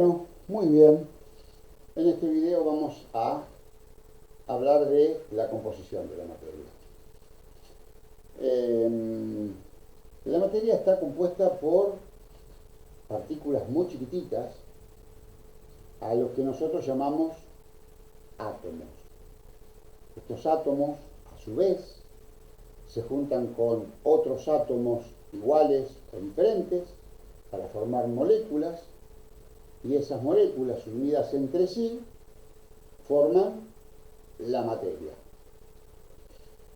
Bueno, muy bien. En este video vamos a hablar de la composición de la materia. La materia está compuesta por partículas muy chiquititas a los que nosotros llamamos átomos. Estos átomos, a su vez, se juntan con otros átomos iguales o diferentes para formar moléculas, y esas moléculas unidas entre sí forman la materia.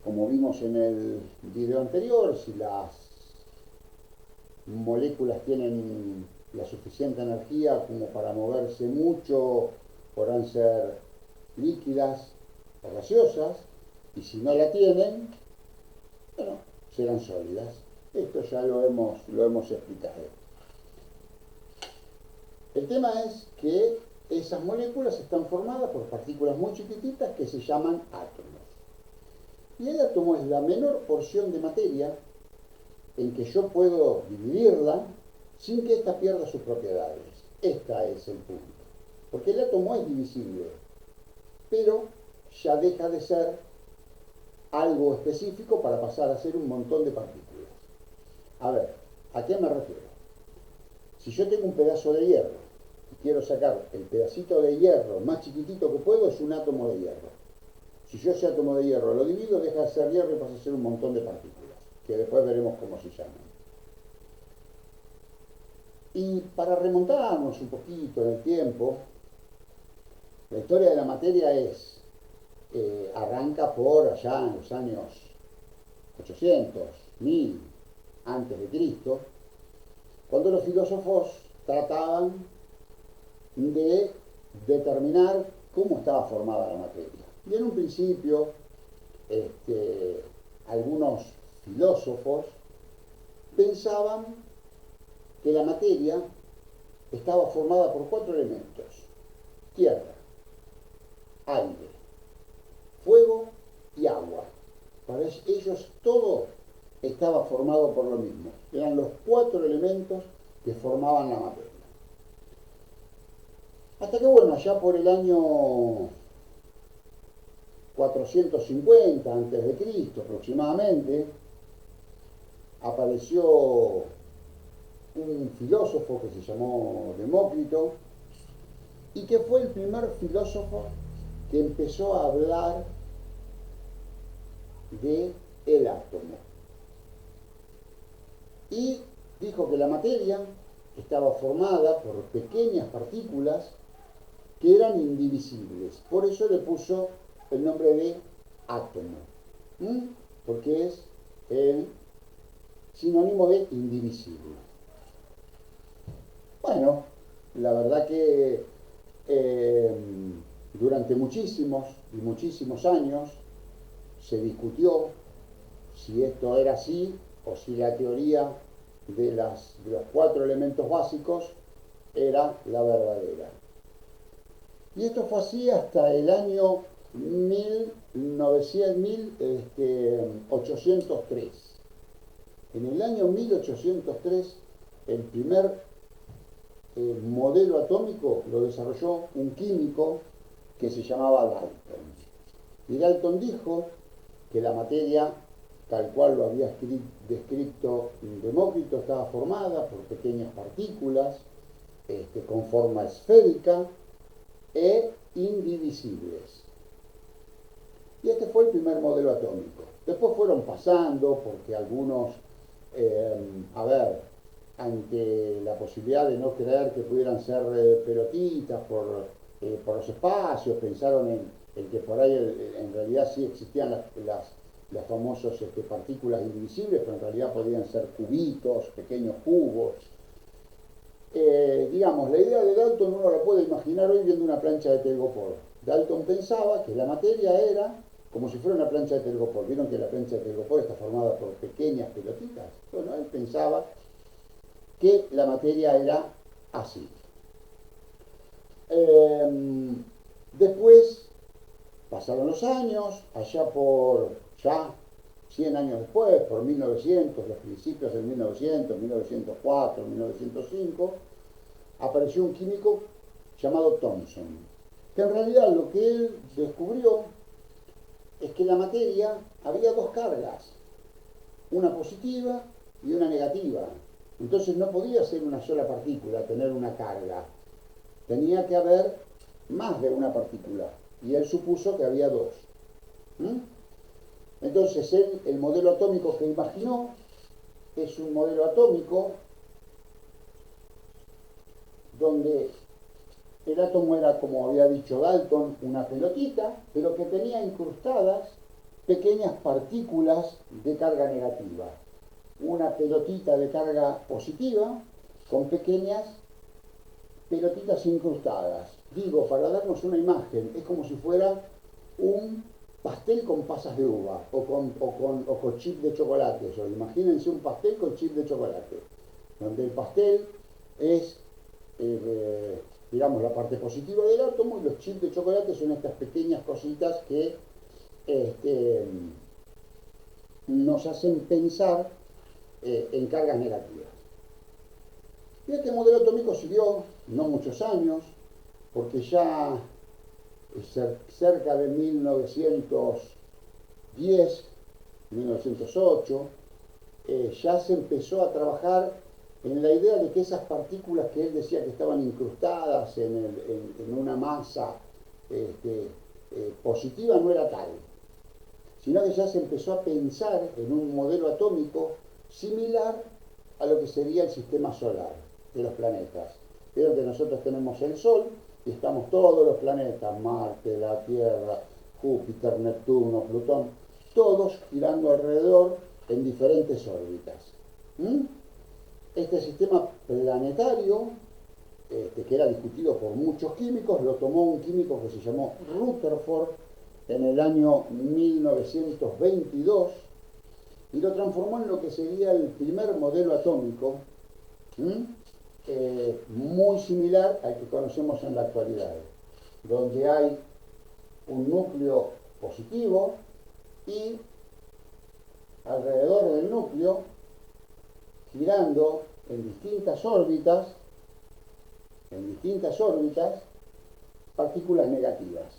Como vimos en el video anterior, si las moléculas tienen la suficiente energía como para moverse mucho, podrán ser líquidas o gaseosas, y si no la tienen, bueno, serán sólidas. Esto ya lo hemos explicado. El tema es que esas moléculas están formadas por partículas muy chiquititas que se llaman átomos. Y el átomo es la menor porción de materia en que yo puedo dividirla sin que ésta pierda sus propiedades. Este es el punto. Porque el átomo es divisible, pero ya deja de ser algo específico para pasar a ser un montón de partículas. A ver, ¿a qué me refiero? Si yo tengo un pedazo de hierro y quiero sacar el pedacito de hierro más chiquitito que puedo, es un átomo de hierro. Si yo ese átomo de hierro lo divido, deja de ser hierro y pasa a ser un montón de partículas, que después veremos cómo se llaman. Y para remontarnos un poquito en el tiempo, la historia de la materia arranca por allá en los años 800, 1000 antes de Cristo, cuando los filósofos trataban de determinar cómo estaba formada la materia. Y en un principio, algunos filósofos pensaban que la materia estaba formada por 4 elementos: tierra, aire, fuego y agua. Para ellos todo estaba formado por lo mismo. Eran los 4 elementos que formaban la materia. Hasta que, bueno, allá por el año 450 a.C. aproximadamente, apareció un filósofo que se llamó Demócrito, y que fue el primer filósofo que empezó a hablar de el átomo. Y dijo que la materia estaba formada por pequeñas partículas que eran indivisibles. Por eso le puso el nombre de átomo, porque es el sinónimo de indivisible. Bueno, la verdad que durante muchísimos y muchísimos años se discutió si esto era así o si la teoría de los 4 elementos básicos era la verdadera. Y esto fue así hasta el año 1803. En el año 1803, el primer modelo atómico lo desarrolló un químico que se llamaba Dalton. Y Dalton dijo que la materia, tal cual lo había descrito Demócrito, estaba formada por pequeñas partículas con forma esférica e indivisibles. Y este fue el primer modelo atómico. Después fueron pasando porque algunos, ante la posibilidad de no creer que pudieran ser pelotitas por los espacios, pensaron en que por ahí en realidad sí existían las famosas partículas indivisibles, pero en realidad podían ser cubitos, pequeños cubos. Digamos, la idea de Dalton uno la puede imaginar hoy viendo una plancha de telgopor. Dalton pensaba que la materia era como si fuera una plancha de telgopor. ¿Vieron que la plancha de telgopor está formada por pequeñas pelotitas? Bueno, él pensaba que la materia era así. Después pasaron los años, allá por ya 100 años después, por 1900, los principios del 1900, 1904, 1905, apareció un químico llamado Thomson, que en realidad lo que él descubrió es que en la materia había dos cargas, una positiva y una negativa. Entonces no podía ser una sola partícula, tener una carga. Tenía que haber más de una partícula. Y él supuso que había dos. ¿Mm? Entonces él, el modelo atómico que imaginó es un modelo atómico donde el átomo era, como había dicho Dalton, una pelotita, pero que tenía incrustadas pequeñas partículas de carga negativa. Una pelotita de carga positiva con pequeñas pelotitas incrustadas. Digo, para darnos una imagen, es como si fuera un pastel con pasas de uva o con chip de chocolate. O imagínense un pastel con chip de chocolate, donde el pastel es, digamos, la parte positiva del átomo y los chips de chocolate son estas pequeñas cositas que nos hacen pensar en cargas negativas. Y este modelo atómico siguió no muchos años, porque ya cerca de 1910, 1908, ya se empezó a trabajar en la idea de que esas partículas que él decía que estaban incrustadas en una masa positiva no era tal, sino que ya se empezó a pensar en un modelo atómico similar a lo que sería el sistema solar de los planetas. Vieron que nosotros tenemos el Sol y estamos todos los planetas, Marte, la Tierra, Júpiter, Neptuno, Plutón, todos girando alrededor en diferentes órbitas. Este sistema planetario, que era discutido por muchos químicos, lo tomó un químico que se llamó Rutherford en el año 1922 y lo transformó en lo que sería el primer modelo atómico, muy similar al que conocemos en la actualidad, donde hay un núcleo positivo y alrededor del núcleo, girando en distintas órbitas, partículas negativas.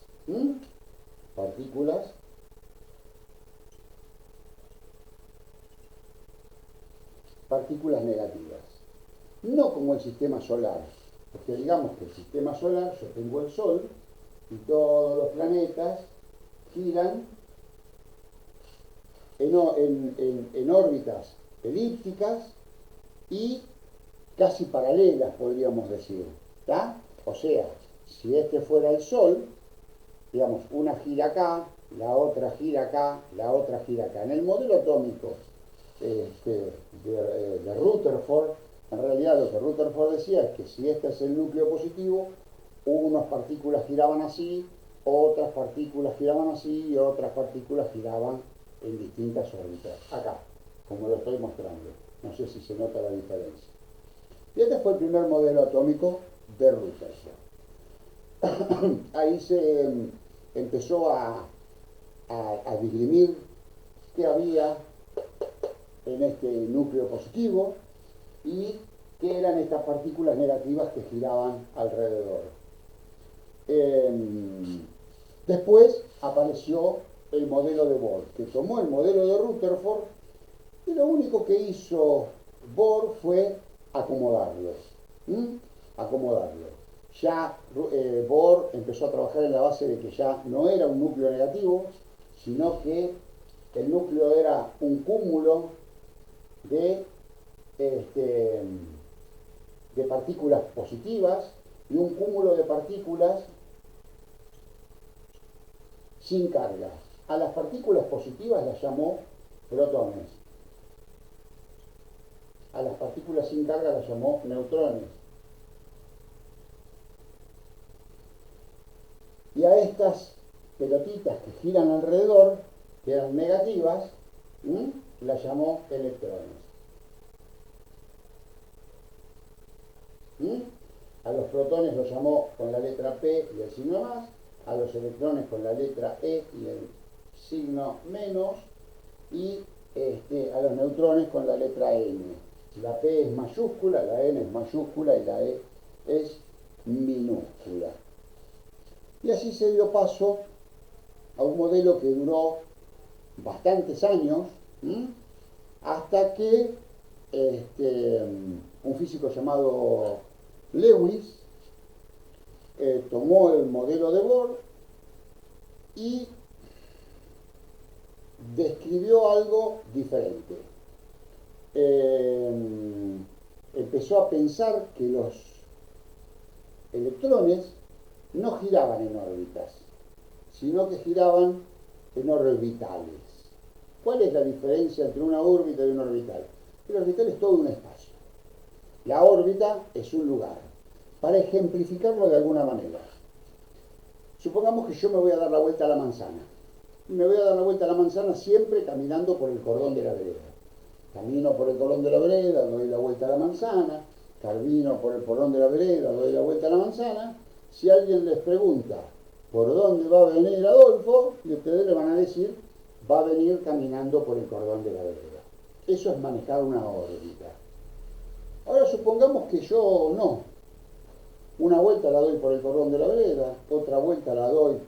Partículas negativas. No como el sistema solar, porque digamos que el sistema solar, yo tengo el Sol y todos los planetas giran en órbitas elípticas y casi paralelas, podríamos decir. ¿Tá? O sea, si este fuera el Sol, digamos, una gira acá, la otra gira acá, la otra gira acá. En el modelo atómico de Rutherford, en realidad lo que Rutherford decía es que si este es el núcleo positivo, unas partículas giraban así, otras partículas giraban así y otras partículas giraban en distintas órbitas. Acá, como lo estoy mostrando. No sé si se nota la diferencia. Y este fue el primer modelo atómico de Rutherford. Ahí se empezó a dirimir qué había en este núcleo positivo y qué eran estas partículas negativas que giraban alrededor. Después apareció el modelo de Bohr, que tomó el modelo de Rutherford y lo único que hizo Bohr fue acomodarlo. Ya Bohr empezó a trabajar en la base de que ya no era un núcleo negativo, sino que el núcleo era un cúmulo de partículas positivas y un cúmulo de partículas sin carga. A las partículas positivas las llamó protones. A las partículas sin carga las llamó neutrones. Y a estas pelotitas que giran alrededor, que eran negativas, las llamó electrones. A los protones los llamó con la letra P y el signo más, a los electrones con la letra E y el signo menos, y a los neutrones con la letra N. La P es mayúscula, la N es mayúscula y la E es minúscula. Y así se dio paso a un modelo que duró bastantes años, hasta que un físico llamado Lewis tomó el modelo de Bohr y describió algo diferente. Empezó a pensar que los electrones no giraban en órbitas, sino que giraban en orbitales. ¿Cuál es la diferencia entre una órbita y un orbital? El orbital es todo un espacio. La órbita es un lugar. Para ejemplificarlo de alguna manera, supongamos que yo me voy a dar la vuelta a la manzana. Me voy a dar la vuelta a la manzana siempre caminando por el cordón de la vereda. Camino por el cordón de la vereda, doy la vuelta a la manzana, camino por el cordón de la vereda, doy la vuelta a la manzana. Si alguien les pregunta por dónde va a venir Adolfo, y ustedes le van a decir, va a venir caminando por el cordón de la vereda. Eso es manejar una órbita. Ahora supongamos que yo no. Una vuelta la doy por el cordón de la vereda, otra vuelta la doy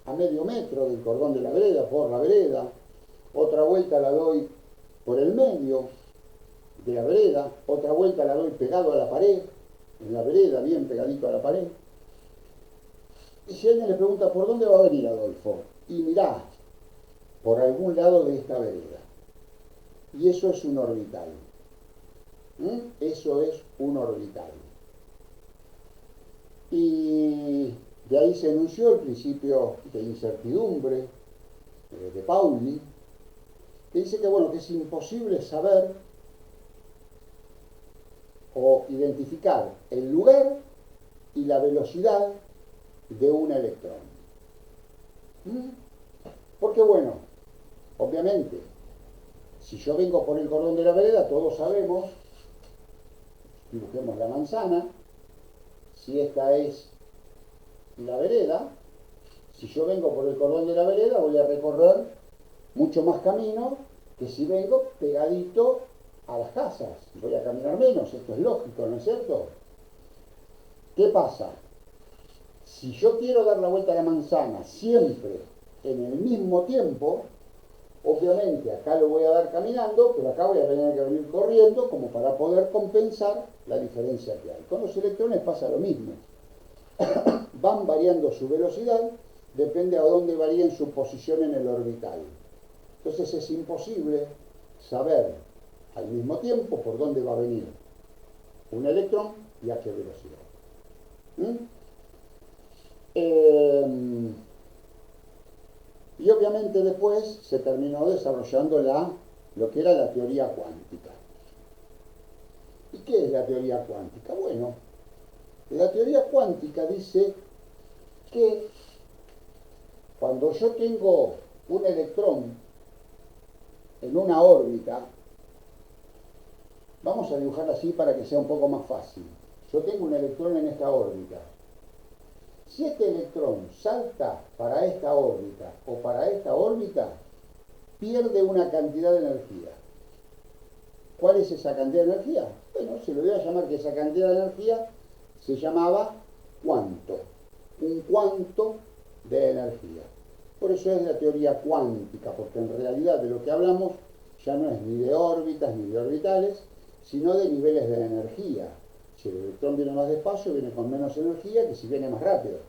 a medio metro del cordón de la vereda, por la vereda, otra vuelta la doy por el medio de la vereda, otra vuelta la doy pegado a la pared, en la vereda, bien pegadito a la pared. Y si alguien le pregunta, ¿por dónde va a venir Adolfo? Y mirá, por algún lado de esta vereda. Y eso es un orbital. Eso es un orbital. Y de ahí se enunció el principio de incertidumbre de Pauli, que dice que, bueno, que es imposible saber o identificar el lugar y la velocidad de un electrón. Porque, bueno, obviamente, si yo vengo por el cordón de la vereda, todos sabemos, dibujemos la manzana, si esta es la vereda, si yo vengo por el cordón de la vereda voy a recorrer mucho más camino que si vengo pegadito a las casas. Voy a caminar menos, esto es lógico, ¿no es cierto? ¿Qué pasa? Si yo quiero dar la vuelta a la manzana siempre en el mismo tiempo, obviamente acá lo voy a dar caminando, pero acá voy a tener que venir corriendo como para poder compensar la diferencia que hay. Con los electrones pasa lo mismo. Van variando su velocidad, depende a dónde varíen su posición en el orbital. Entonces es imposible saber al mismo tiempo por dónde va a venir un electrón y a qué velocidad. Y obviamente después se terminó desarrollando lo que era la teoría cuántica. ¿Y qué es la teoría cuántica? Bueno, la teoría cuántica dice que cuando yo tengo un electrón en una órbita, vamos a dibujarla así para que sea un poco más fácil. Yo tengo un electrón en esta órbita. Si este electrón salta para esta órbita o para esta órbita, pierde una cantidad de energía. ¿Cuál es esa cantidad de energía? Bueno, se lo voy a llamar que esa cantidad de energía se llamaba cuanto. Un cuanto de energía. Por eso es la teoría cuántica, porque en realidad de lo que hablamos ya no es ni de órbitas ni de orbitales, sino de niveles de energía. Si el electrón viene más despacio, viene con menos energía que si viene más rápido.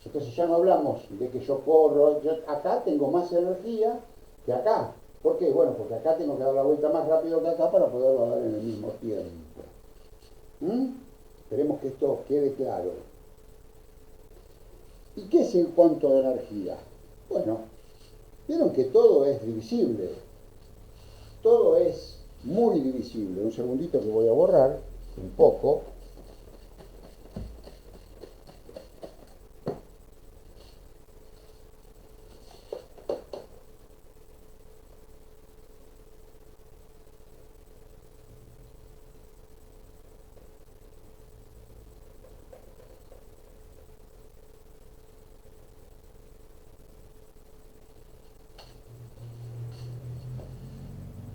Entonces ya no hablamos de que yo corro, yo acá tengo más energía que acá. ¿Por qué? Bueno, porque acá tengo que dar la vuelta más rápido que acá para poderlo dar en el mismo tiempo. Esperemos que esto quede claro. ¿Y qué es el cuanto de energía? Bueno, vieron que todo es divisible. Todo es muy divisible. Un segundito que voy a borrar un poco.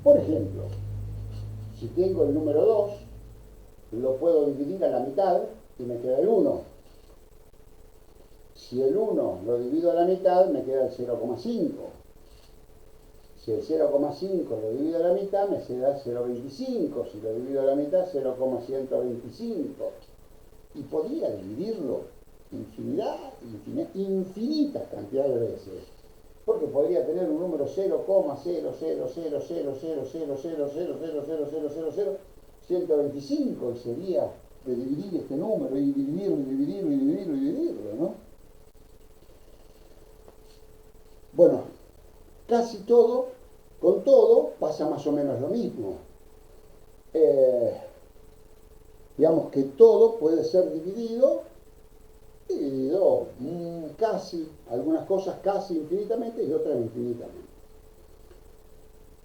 Por ejemplo, si tengo el número 2, lo puedo dividir a la mitad y me queda el 1. Si el 1 lo divido a la mitad, me queda el 0,5. Si el 0,5 lo divido a la mitad, me queda 0,25. Si lo divido a la mitad, 0,125. Y podría dividirlo infinita cantidad de veces. Porque podría tener un número 0,000000000000000000125 y sería de dividir este número y dividirlo y dividirlo y dividirlo y dividirlo, ¿no? Bueno, casi todo, con todo, pasa más o menos lo mismo. Digamos que todo puede ser dividido casi, algunas cosas casi infinitamente y otras infinitamente.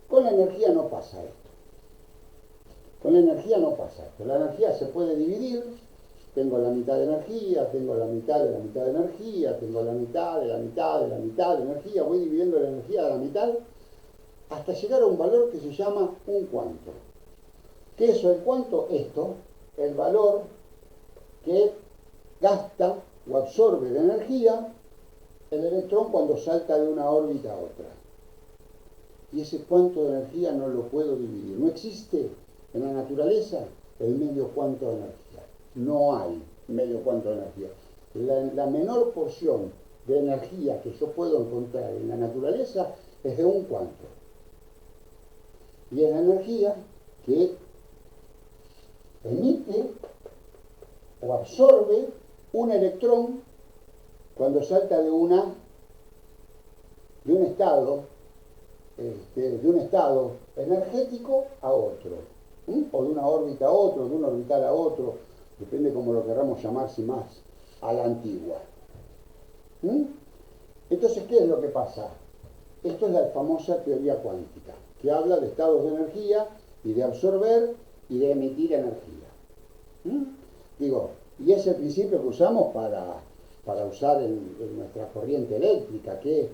Con la energía no pasa esto. Con la energía no pasa esto. La energía se puede dividir. Tengo la mitad de energía, tengo la mitad de la mitad de energía, tengo la mitad de la mitad de la mitad de energía. Voy dividiendo la energía a la mitad hasta llegar a un valor que se llama un cuanto. ¿Qué es el cuanto? Esto, el valor que gasta o absorbe de energía el electrón cuando salta de una órbita a otra. Y ese cuanto de energía no lo puedo dividir. No existe en la naturaleza el medio cuanto de energía. No hay medio cuanto de energía. La menor porción de energía que yo puedo encontrar en la naturaleza es de un cuanto. Y es la energía que emite o absorbe un electrón cuando salta de un estado energético a otro, o de una órbita a otro, de un orbital a otro, depende como lo queramos llamar, si más a la antigua. Entonces, ¿qué es lo que pasa? Esto es la famosa teoría cuántica, que habla de estados de energía y de absorber y de emitir energía. Digo, y es el principio que usamos para usar en nuestra corriente eléctrica, que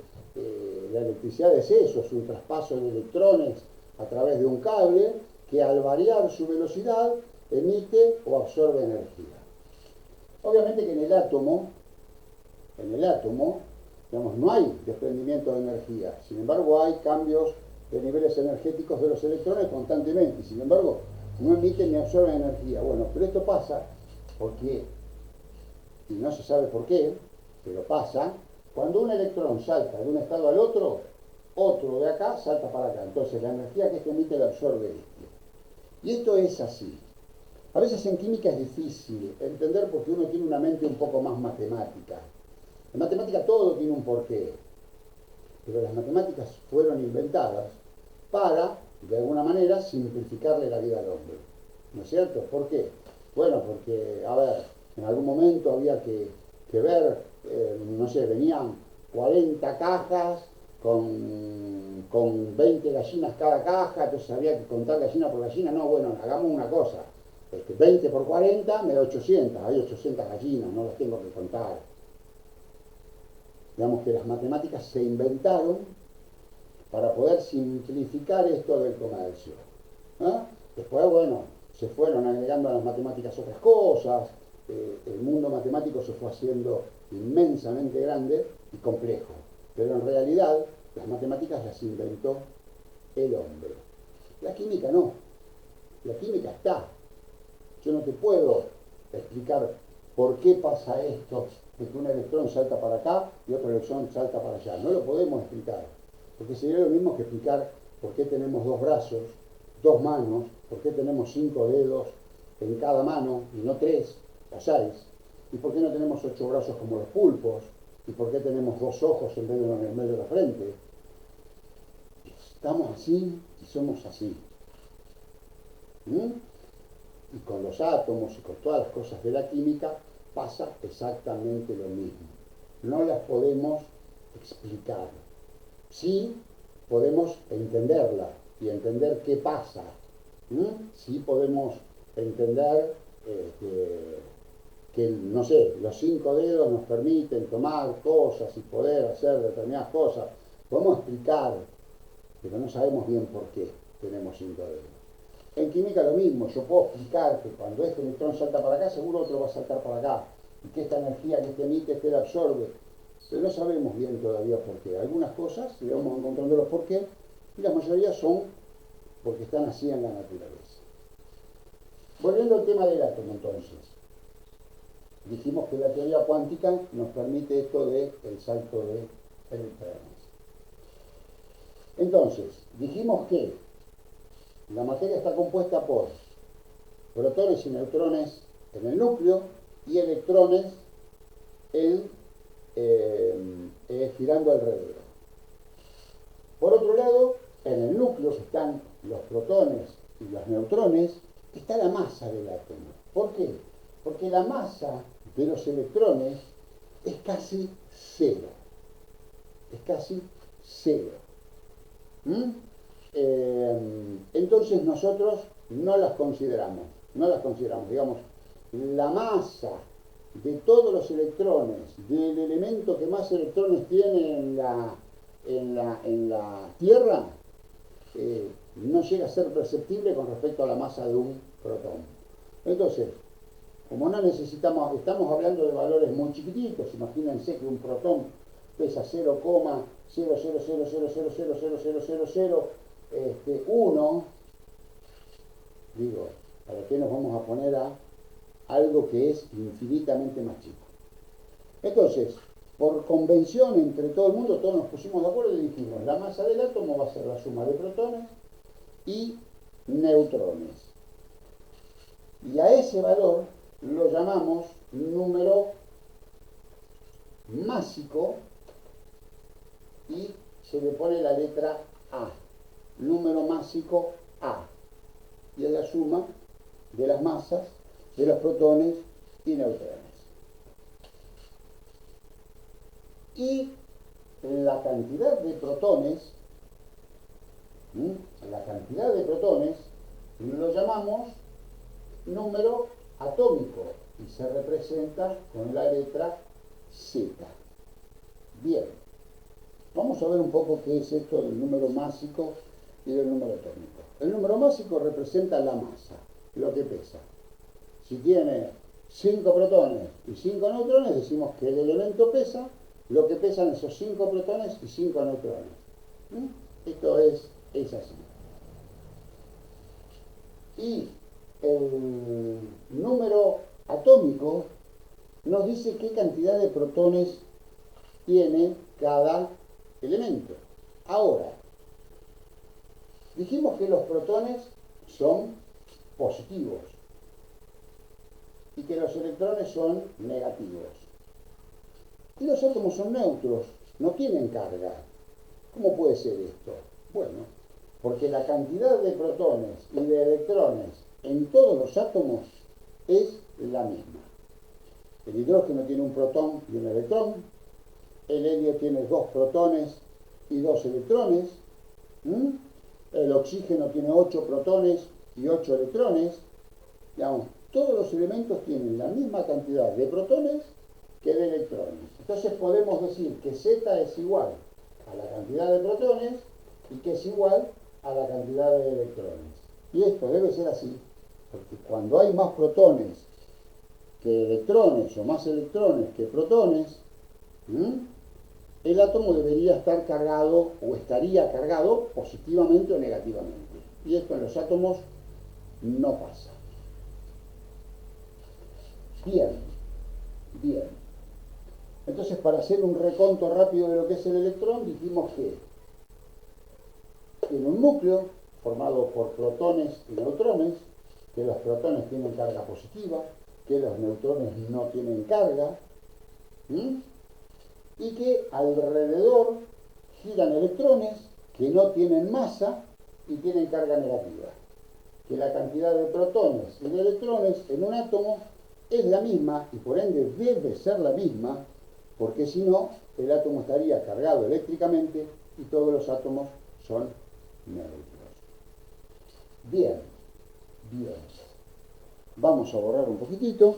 la electricidad es eso, es un traspaso de electrones a través de un cable que al variar su velocidad emite o absorbe energía. Obviamente que en el átomo, digamos, no hay desprendimiento de energía, sin embargo hay cambios de niveles energéticos de los electrones constantemente, y sin embargo no emiten ni absorben energía. Bueno, pero esto pasa porque, y no se sabe por qué, pero pasa, cuando un electrón salta de un estado al otro, otro de acá salta para acá. Entonces la energía que este emite la absorbe este. Y esto es así. A veces en química es difícil entender porque uno tiene una mente un poco más matemática. En matemática todo tiene un porqué, pero las matemáticas fueron inventadas para, de alguna manera, simplificarle la vida al hombre. ¿No es cierto? ¿Por qué? Bueno, porque, a ver, en algún momento había que ver, no sé, venían 40 cajas con 20 gallinas cada caja, entonces había que contar gallina por gallina. No, bueno, hagamos una cosa. 20 por 40 me da 800, hay 800 gallinas, no las tengo que contar. Digamos que las matemáticas se inventaron para poder simplificar esto del comercio. Después, bueno, se fueron agregando a las matemáticas otras cosas, el mundo matemático se fue haciendo inmensamente grande y complejo, pero en realidad las matemáticas las inventó el hombre. La química no, la química está. Yo no te puedo explicar por qué pasa esto, de que un electrón salta para acá y otro electrón salta para allá. No lo podemos explicar, porque sería lo mismo que explicar por qué tenemos dos brazos, dos manos, por qué tenemos 5 dedos en cada mano y no 3 o 6, y por qué no tenemos 8 brazos como los pulpos, y por qué tenemos 2 ojos en el medio de la frente. Estamos así y somos así. Y con los átomos y con todas las cosas de la química pasa exactamente lo mismo. No las podemos explicar. Sí podemos entenderla y entender qué pasa. Sí podemos entender que, no sé, los 5 dedos nos permiten tomar cosas y poder hacer determinadas cosas. Podemos explicar, pero no sabemos bien por qué tenemos 5 dedos. En química lo mismo, yo puedo explicar que cuando este electrón salta para acá, seguro otro va a saltar para acá. y que esta energía que te emite, este la absorbe. Pero no sabemos bien todavía por qué. Algunas cosas, y vamos encontrando los por qué, y la mayoría son porque están así en la naturaleza. Volviendo al tema del átomo, entonces. Dijimos que la teoría cuántica nos permite esto del salto de electrones. Entonces, dijimos que la materia está compuesta por protones y neutrones en el núcleo y electrones girando alrededor. Por otro lado, en el núcleo, que están los protones y los neutrones, está la masa del átomo. ¿Por qué? Porque la masa de los electrones es casi cero. Es casi cero. Entonces nosotros no las consideramos. Digamos, la masa de todos los electrones, del elemento que más electrones tiene en la Tierra, no llega a ser perceptible con respecto a la masa de un protón. Entonces, como no necesitamos, estamos hablando de valores muy chiquititos, imagínense que un protón pesa 0,00000000001, digo, ¿para qué nos vamos a poner a algo que es infinitamente más chico? Entonces, por convención entre todo el mundo, todos nos pusimos de acuerdo y dijimos, la masa del átomo va a ser la suma de protones y neutrones. Y a ese valor lo llamamos número másico y se le pone la letra A. Número másico A. Y es la suma de las masas de los protones y neutrones. Y la cantidad de protones, lo llamamos número atómico y se representa con la letra Z. Bien, vamos a ver un poco qué es esto del número másico y del número atómico. El número másico representa la masa, lo que pesa. Si tiene 5 protones y 5 neutrones, decimos que el elemento pesa lo que pesan esos 5 protones y 5 neutrones. Esto es así. Y el número atómico nos dice qué cantidad de protones tiene cada elemento. Ahora, dijimos que los protones son positivos y que los electrones son negativos. Y los átomos son neutros, no tienen carga. ¿Cómo puede ser esto? Bueno, porque la cantidad de protones y de electrones en todos los átomos es la misma. El hidrógeno tiene un protón y un electrón, el helio tiene 2 protones y 2 electrones, el oxígeno tiene 8 protones y 8 electrones. Digamos, todos los elementos tienen la misma cantidad de protones que de electrones. Entonces podemos decir que Z es igual a la cantidad de protones y que es igual a la cantidad de electrones. Y esto debe ser así, porque cuando hay más protones que electrones o más electrones que protones, el átomo debería estar cargado o estaría cargado positivamente o negativamente. Y esto en los átomos no pasa. Bien. Entonces, para hacer un reconto rápido de lo que es el electrón, dijimos que tiene un núcleo formado por protones y neutrones, que los protones tienen carga positiva, que los neutrones no tienen carga, y que alrededor giran electrones que no tienen masa y tienen carga negativa. Que la cantidad de protones y de electrones en un átomo es la misma y por ende debe ser la misma, porque si no, el átomo estaría cargado eléctricamente y todos los átomos son neutros. Bien. Vamos a borrar un poquitito.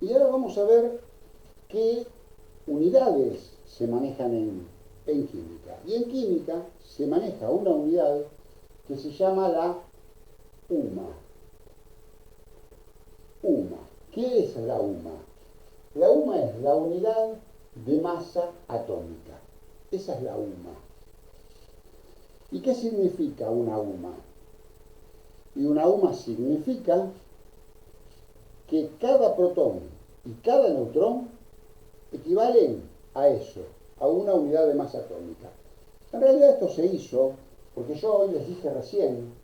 Y ahora vamos a ver qué unidades se manejan en química. Y en química se maneja una unidad que se llama la UMA. UMA. ¿Qué es la UMA? La UMA es la unidad de masa atómica. Esa es la UMA. ¿Y qué significa una UMA? Y una UMA significa que cada protón y cada neutrón equivalen a eso, a una unidad de masa atómica. En realidad esto se hizo porque yo hoy les dije recién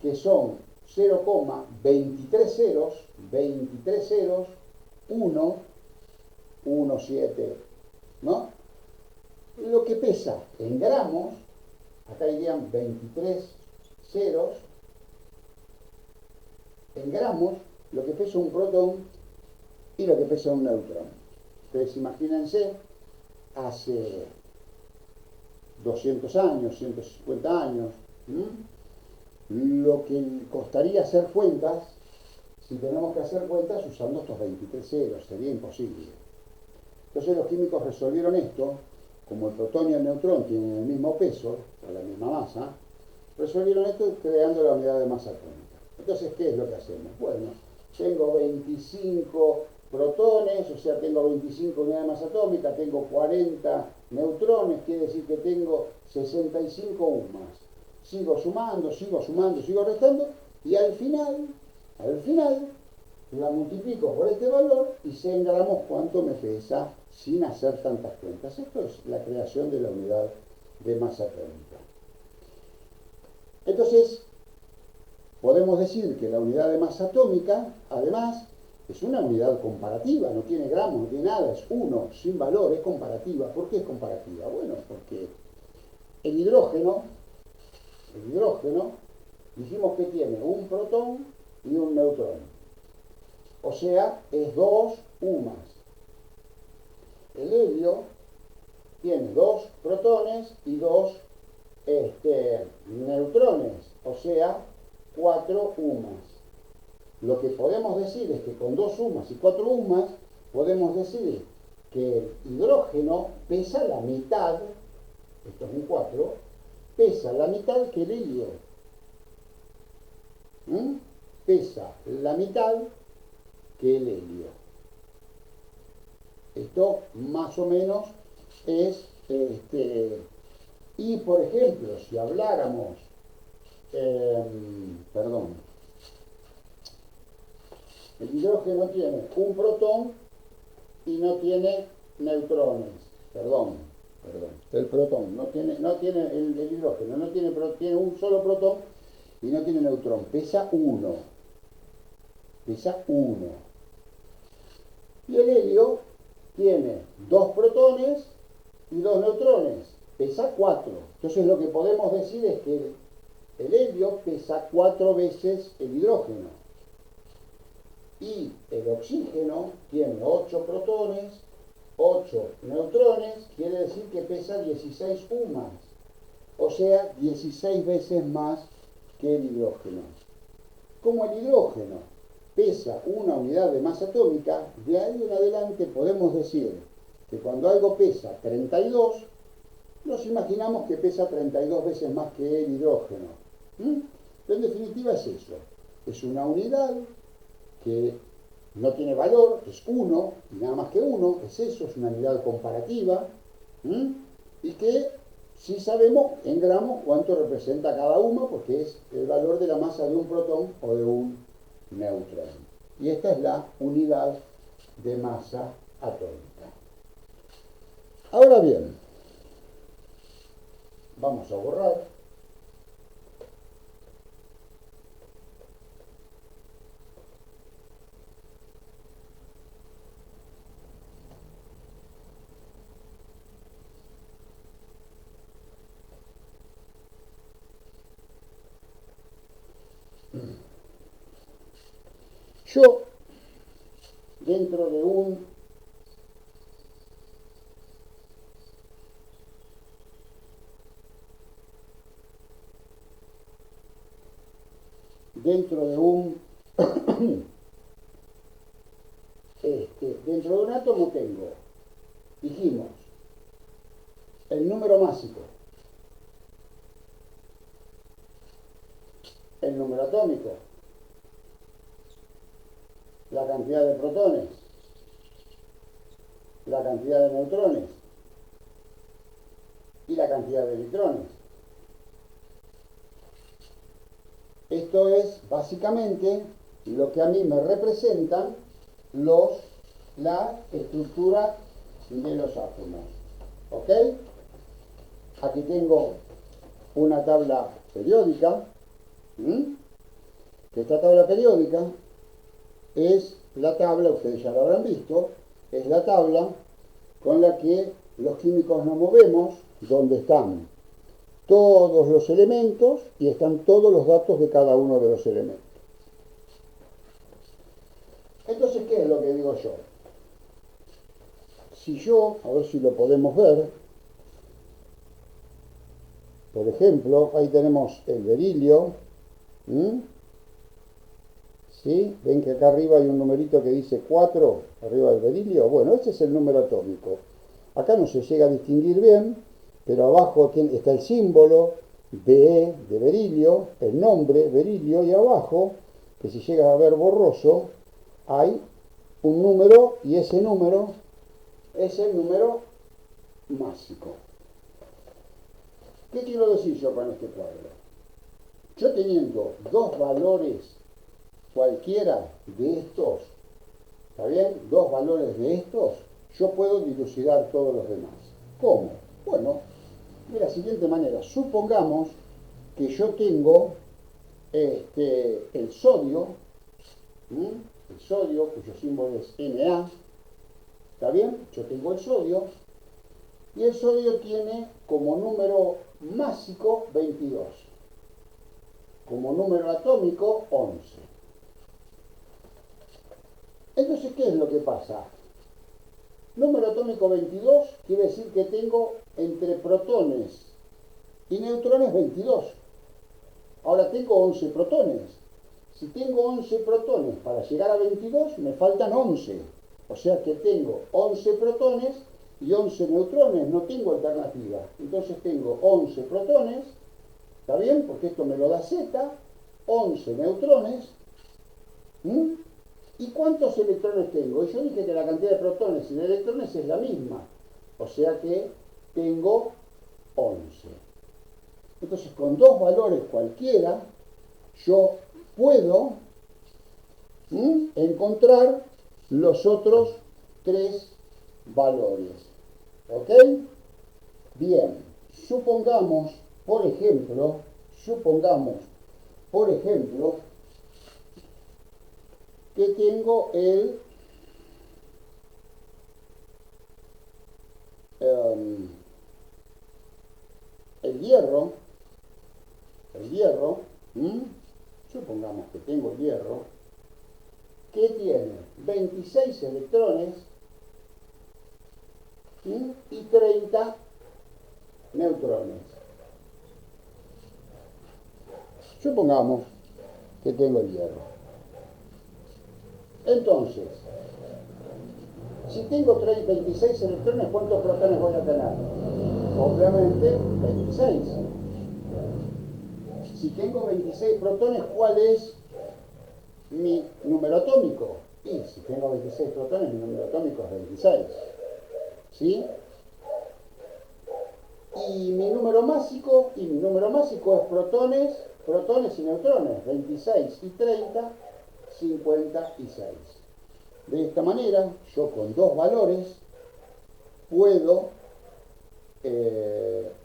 que son 0,23 ceros, 23 ceros, 1, 1, 7, ¿no? Lo que pesa en gramos, acá irían 23 ceros, en gramos, lo que pesa un protón y lo que pesa un neutrón. Ustedes imagínense, hace 200 años, 150 años, lo que costaría hacer cuentas, si tenemos que hacer cuentas usando estos 23 ceros, sería imposible. Entonces los químicos resolvieron esto, como el protón y el neutrón tienen el mismo peso, o la misma masa, resolvieron esto creando la unidad de masa atómica. Entonces, ¿qué es lo que hacemos? Bueno, tengo 25 protones, o sea, tengo 25 unidades de masa atómica, tengo 40 neutrones, quiere decir que tengo 65 UMAs. Sigo sumando, sigo restando, y al final, la multiplico por este valor y sé en gramos cuánto me pesa sin hacer tantas cuentas. Esto es la creación de la unidad de masa atómica. Entonces, podemos decir que la unidad de masa atómica, además, es una unidad comparativa, no tiene gramos, no tiene nada, es 1, sin valor, es comparativa. ¿Por qué es comparativa? Bueno, porque el hidrógeno, dijimos que tiene un protón y un neutrón. O sea, es 2 UMAs. El helio tiene 2 protones y 2 neutrones, o sea, 4 UMAs. Lo que podemos decir es que con 2 UMAs y 4 UMAs podemos decir que el hidrógeno pesa la mitad, esto es un 4, pesa la mitad que el helio. Pesa la mitad que el helio. Esto más o menos es, y por ejemplo, si habláramos, el hidrógeno tiene un protón y no tiene neutrones, el protón, no tiene el hidrógeno, tiene un solo protón y no tiene neutrón, pesa 1. Y el helio tiene 2 protones y 2 neutrones, pesa 4. Entonces lo que podemos decir es que el helio pesa 4 veces el hidrógeno. Y el oxígeno tiene 8 protones, 8 neutrones, quiere decir que pesa 16 UMAs. O sea, 16 veces más que el hidrógeno. Como el hidrógeno pesa una unidad de masa atómica, de ahí en adelante podemos decir que cuando algo pesa 32, nos imaginamos que pesa 32 veces más que el hidrógeno. Pero en definitiva es eso. Es una unidad que no tiene valor, es 1, y nada más que 1, es eso, es una unidad comparativa, y que sí sabemos en gramos cuánto representa cada UMA, porque es el valor de la masa de un protón o de un neutrón. Y esta es la unidad de masa atómica. Ahora bien, vamos a borrar. Yo, dentro de un dentro de un átomo tengo, dijimos, el número másico, el número atómico, la cantidad de protones, la cantidad de neutrones y la cantidad de electrones. Esto es básicamente lo que a mí me representan la estructura de los átomos. ¿Ok? Aquí tengo una tabla periódica. Que esta tabla periódica es la tabla, ustedes ya lo habrán visto, es la tabla con la que los químicos nos movemos, donde están todos los elementos y están todos los datos de cada uno de los elementos. Entonces, ¿qué es lo que digo yo? Si yo, a ver si lo podemos ver, por ejemplo, ahí tenemos el berilio, ¿sí? ¿Ven que acá arriba hay un numerito que dice 4, arriba del berilio? Bueno, ese es el número atómico. Acá no se llega a distinguir bien, pero abajo está el símbolo Be de berilio, el nombre berilio, y abajo, que si llega a ver borroso, hay un número, y ese número es el número másico. ¿Qué quiero decir yo con este cuadro? Yo teniendo dos valores cualquiera de estos, ¿está bien? Dos valores de estos, yo puedo dilucidar todos los demás. ¿Cómo? Bueno, de la siguiente manera. Supongamos que yo tengo el sodio, cuyo símbolo es Na, ¿está bien? Yo tengo el sodio, y el sodio tiene como número másico 22, como número atómico 11. Entonces, ¿qué es lo que pasa? Número atómico 22 quiere decir que tengo entre protones y neutrones 22. Ahora tengo 11 protones. Si tengo 11 protones para llegar a 22, me faltan 11. O sea que tengo 11 protones y 11 neutrones, no tengo alternativa. Entonces tengo 11 protones, ¿está bien? Porque esto me lo da Z, 11 neutrones. ¿Y cuántos electrones tengo? Y yo dije que la cantidad de protones y de electrones es la misma. O sea que tengo 11. Entonces, con dos valores cualquiera, yo puedo encontrar los otros tres valores. ¿Ok? Bien, supongamos, por ejemplo, que tengo el hierro, supongamos que tengo el hierro, que tiene 26 electrones y 30 neutrones. Supongamos que tengo el hierro. Entonces, si tengo 26 electrones, ¿cuántos protones voy a tener? Obviamente 26. Si tengo 26 protones, ¿cuál es mi número atómico? Y si tengo 26 protones, mi número atómico es 26. ¿Sí? Y mi número másico es protones y neutrones, 26 y 30, 56. De esta manera, yo con dos valores puedo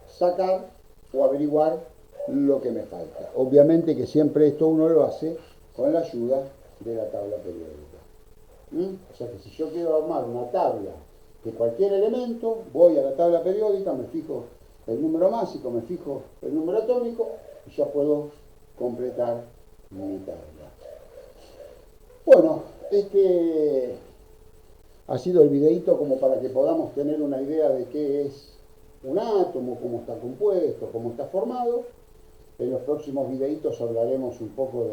sacar o averiguar lo que me falta. Obviamente que siempre esto uno lo hace con la ayuda de la tabla periódica. O sea que si yo quiero armar una tabla de cualquier elemento, voy a la tabla periódica, me fijo el número másico, me fijo el número atómico y ya puedo completar mi tabla. Bueno, este ha sido el videíto como para que podamos tener una idea de qué es un átomo, cómo está compuesto, cómo está formado. En los próximos videitos hablaremos un poco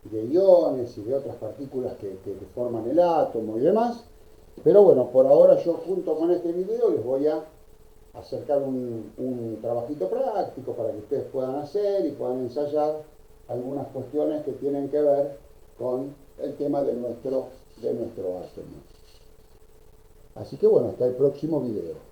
de iones y de otras partículas que forman el átomo y demás. Pero bueno, por ahora yo junto con este video les voy a acercar un trabajito práctico para que ustedes puedan hacer y puedan ensayar algunas cuestiones que tienen que ver con el tema de nuestro átomo. Así que bueno, hasta el próximo video.